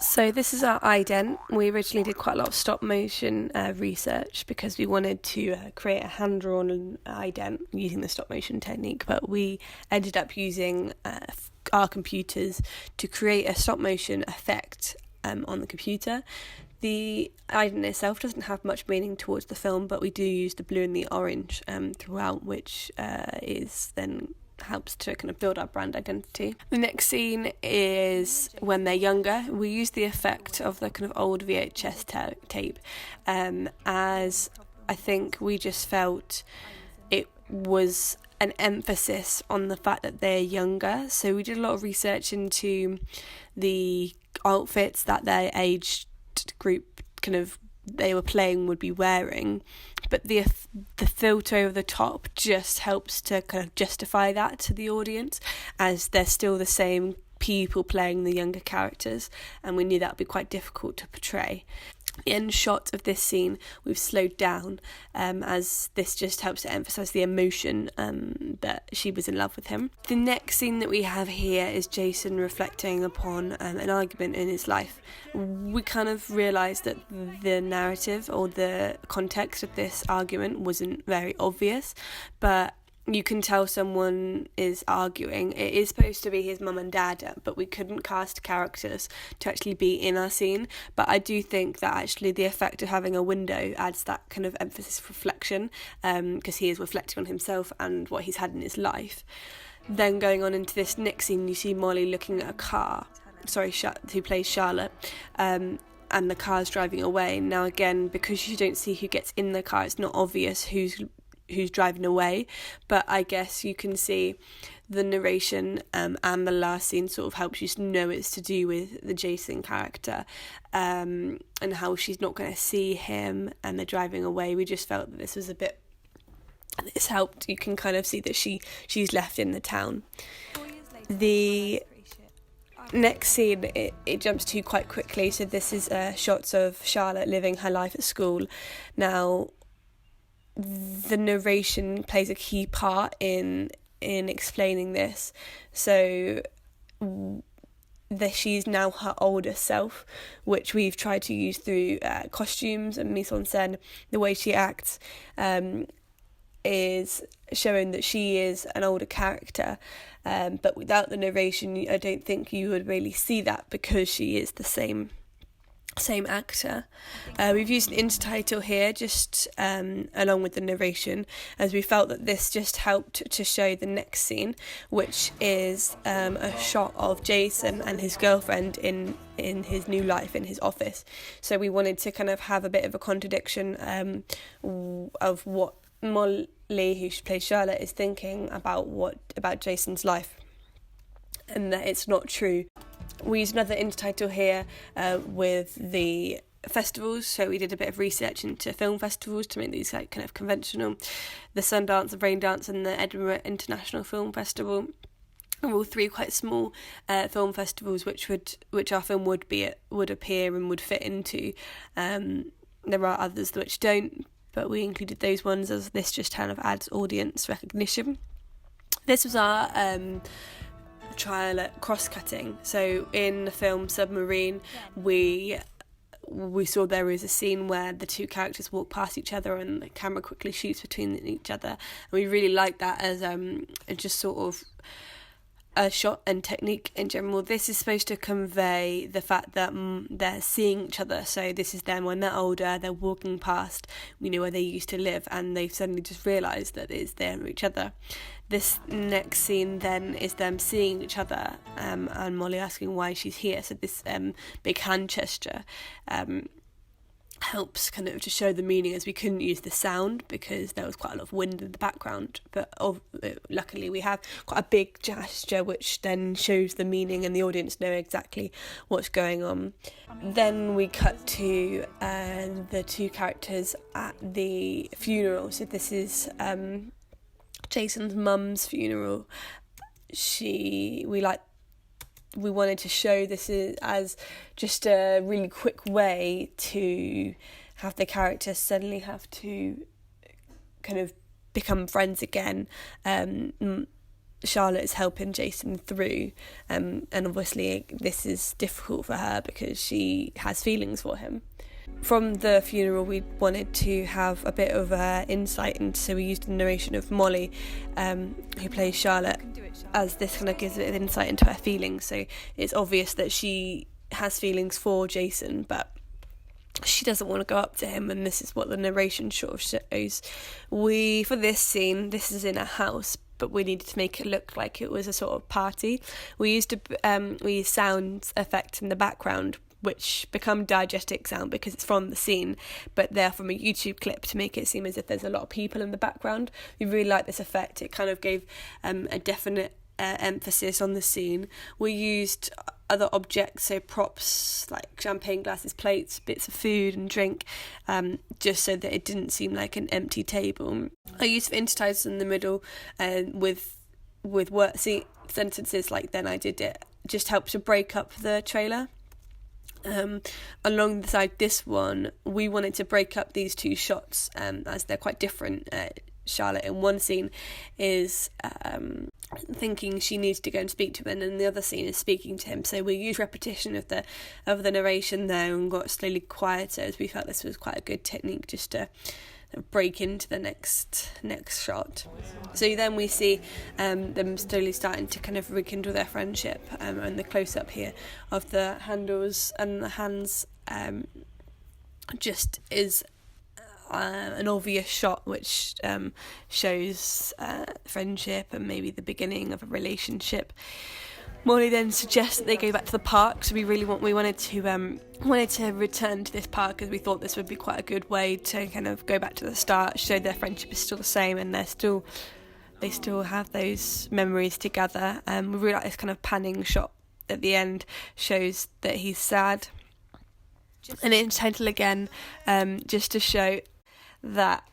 So this is our ident. We originally did quite a lot of stop motion research because we wanted to create a hand-drawn ident using the stop motion technique, but we ended up using our computers to create a stop motion effect on the computer. The ident itself doesn't have much meaning towards the film, but we do use the blue and the orange throughout, which is then helps to kind of build our brand identity. The next scene is when they're younger. We use the effect of the kind of old VHS tape as I think we just felt it was an emphasis on the fact that they're younger. So we did a lot of research into the outfits that their age group they were playing would be wearing, but the filter over the top just helps to kind of justify that to the audience, as they're still the same people playing the younger characters, and we knew that would be quite difficult to portray. The end shot of this scene we've slowed down as this just helps to emphasise the emotion that she was in love with him. The next scene that we have here is Jason reflecting upon an argument in his life. We kind of realised that the narrative or the context of this argument wasn't very obvious, but you can tell someone is arguing. It is supposed to be his mum and dad, but we couldn't cast characters to actually be in our scene. But I do think that actually the effect of having a window adds that kind of emphasis of reflection, because he is reflecting on himself and what he's had in his life. Then going on into this next scene, you see Molly looking at a car. Who plays Charlotte. And the car's driving away. Now again, because you don't see who gets in the car, it's not obvious who's driving away, but I guess you can see the narration and the last scene sort of helps you know it's to do with the Jason character and how she's not going to see him and they're driving away. We just felt that this helped. You can kind of see that she's left in the town. The next scene, it jumps to quite quickly, so this is shots of Charlotte living her life at school. Now the narration plays a key part in explaining this. So she's now her older self, which we've tried to use through costumes and mise en scène. The way she acts is showing that she is an older character, but without the narration I don't think you would really see that because she is the same actor. We've used an intertitle here just along with the narration, as we felt that this just helped to show the next scene, which is a shot of Jason and his girlfriend in his new life in his office. So we wanted to kind of have a bit of a contradiction of what Molly, who plays Charlotte, is thinking about Jason's life, and that it's not true. We used another intertitle here with the festivals, so we did a bit of research into film festivals to make these like kind of conventional. The Sundance, the Raindance and the Edinburgh International Film Festival are all three quite small film festivals which our film would appear and would fit into. There are others which don't, but we included those ones as this just kind of adds audience recognition. This was our trial at cross-cutting. So in the film Submarine, we saw there is a scene where the two characters walk past each other and the camera quickly shoots between each other, and we really like that as just sort of a shot and technique in general. This is supposed to convey the fact that they're seeing each other. So this is them when they're older, they're walking past, where they used to live, and they've suddenly just realised that it's them each other. This next scene then is them seeing each other and Molly asking why she's here. So this big hand gesture helps kind of to show the meaning, as we couldn't use the sound because there was quite a lot of wind in the background, but luckily we have quite a big gesture which then shows the meaning and the audience know exactly what's going on. Then we cut to the two characters at the funeral. So this is Jason's mum's funeral. We wanted to show this as just a really quick way to have the characters suddenly have to kind of become friends again. Charlotte is helping Jason through, and obviously this is difficult for her because she has feelings for him. From the funeral, we wanted to have a bit of insight into, so we used the narration of Molly, who plays Charlotte, as this kind of gives a bit of insight into her feelings. So it's obvious that she has feelings for Jason, but she doesn't want to go up to him, and this is what the narration sort of shows. For this scene, this is in a house, but we needed to make it look like it was a sort of party. We used sound effects in the background, which become diegetic sound because it's from the scene, but they're from a YouTube clip to make it seem as if there's a lot of people in the background. We really like this effect. It kind of gave a definite emphasis on the scene. We used other objects, so props like champagne glasses, plates, bits of food and drink, just so that it didn't seem like an empty table. I used intertitles in the middle with word sentences like "then I did it," just helped to break up the trailer. Alongside this one, we wanted to break up these two shots as they're quite different. Charlotte in one scene is thinking she needs to go and speak to him, and then the other scene is speaking to him. So we used repetition of the narration there and got slowly quieter, as we felt this was quite a good technique just to break into the next shot. So then we see them slowly starting to kind of rekindle their friendship, and the close-up here of the handles and the hands just is an obvious shot which shows friendship and maybe the beginning of a relationship. Molly then suggests that they go back to the park, so we wanted to return to this park, as we thought this would be quite a good way to kind of go back to the start, show their friendship is still the same and they still have those memories together. We really like this kind of panning shot at the end, shows that he's sad. And incidental again, just to show that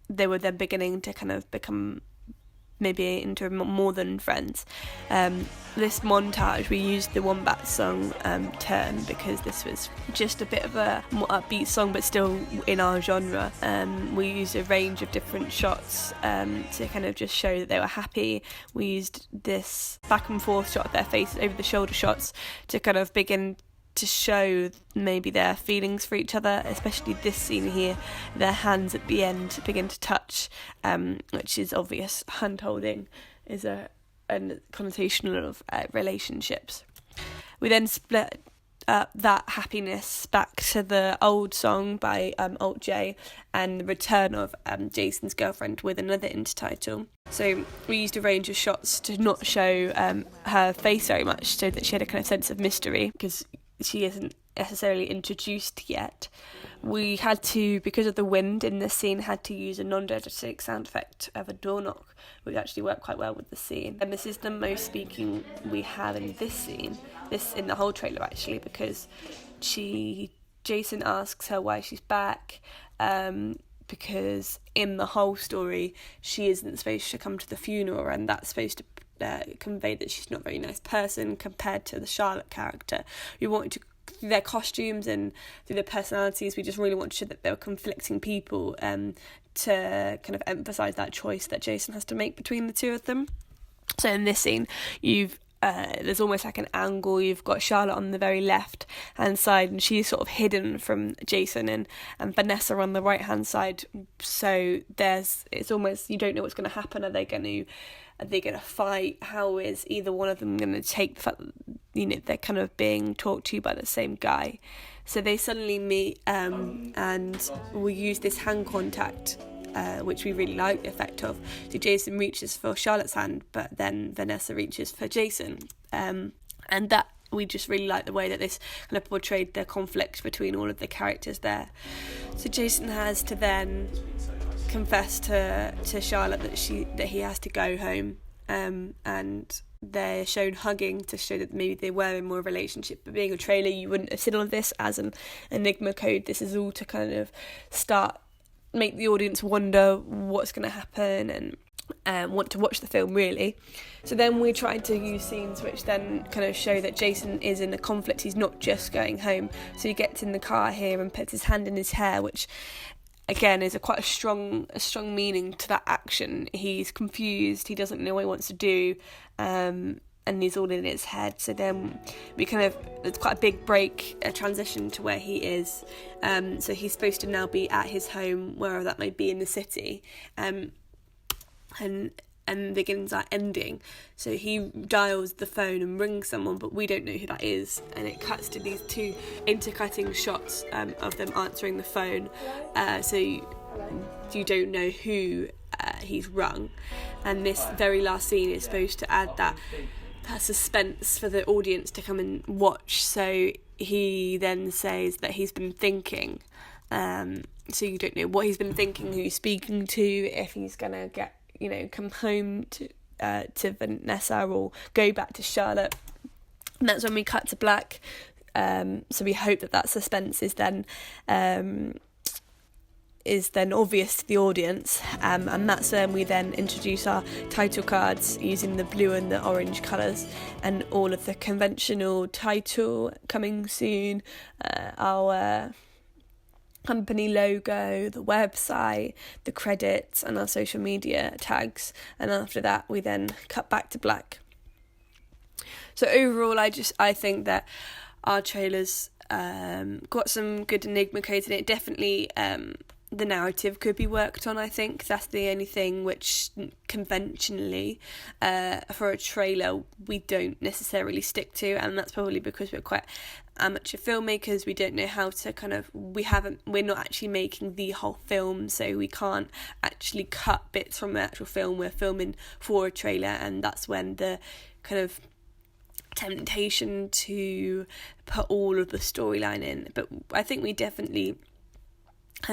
they were then beginning to kind of become maybe into more than friends. This montage, we used the Wombat song Turn, because this was just a bit of a more upbeat song but still in our genre. We used a range of different shots to kind of just show that they were happy. We used this back and forth shot of their faces, over the shoulder shots, to kind of begin to show maybe their feelings for each other, especially this scene here. Their hands at the end begin to touch, which is obvious. Hand holding is a connotation of relationships. We then split up that happiness back to the old song by Alt J and the return of Jason's girlfriend with another intertitle. So we used a range of shots to not show her face very much, so that she had a kind of sense of mystery, because she isn't necessarily introduced yet. We had to, because of the wind in this scene, had to use a non-diegetic sound effect of a door knock, which actually worked quite well with the scene. And this is the most speaking we have in this scene, in the whole trailer actually, because Jason asks her why she's back, because in the whole story she isn't supposed to come to the funeral, and that's supposed to convey that she's not a very nice person compared to the Charlotte character. We wanted to, through their costumes and through their personalities, we just really wanted to show that they were conflicting people, to kind of emphasise that choice that Jason has to make between the two of them. So in this scene, there's almost like an angle. You've got Charlotte on the very left hand side, and she's sort of hidden from Jason, and Vanessa on the right hand side. So it's almost, you don't know what's going to happen. Are they going to fight? How is either one of them going to take the fact that, they're kind of being talked to by the same guy? So they suddenly meet, and we use this hand contact, which we really like the effect of. So Jason reaches for Charlotte's hand, but then Vanessa reaches for Jason. And that, we just really like the way that this kind of portrayed the conflict between all of the characters there. So Jason has to then confess to Charlotte that he has to go home, and they're shown hugging to show that maybe they were in more of a relationship. But being a trailer, you wouldn't have seen all of this as an Enigma code. This is all to kind of make the audience wonder what's going to happen and want to watch the film, really. So then we tried to use scenes which then kind of show that Jason is in a conflict. He's not just going home. So he gets in the car here and puts his hand in his hair, which again is quite a strong meaning to that action. He's confused, he doesn't know what he wants to do, and he's all in his head. So then it's quite a big break, a transition to where he is. So he's supposed to now be at his home, wherever that may be in the city, and begins that ending. So he dials the phone and rings someone, but we don't know who that is, and it cuts to these two intercutting shots of them answering the phone, so you don't know who he's rung. And this very last scene is supposed to add that suspense for the audience to come and watch. So he then says that he's been thinking, so you don't know what he's been thinking, who he's speaking to, if he's gonna come home to Vanessa or go back to Charlotte. And that's when we cut to black. So we hope that suspense is then obvious to the audience, and that's when we then introduce our title cards using the blue and the orange colours, and all of the conventional title coming soon, our company logo, the website, the credits, and our social media tags. And after that we then cut back to black. So overall I think that our trailers got some good enigma codes in it. Definitely the narrative could be worked on. I think that's the only thing which conventionally for a trailer we don't necessarily stick to, and that's probably because we're quite amateur filmmakers. We don't know how to we're not actually making the whole film, so we can't actually cut bits from the actual film. We're filming for a trailer, and that's when the kind of temptation to put all of the storyline in. But I think we definitely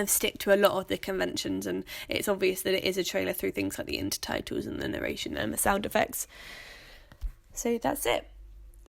stick to a lot of the conventions, and it's obvious that it is a trailer through things like the intertitles and the narration and the sound effects. So that's it.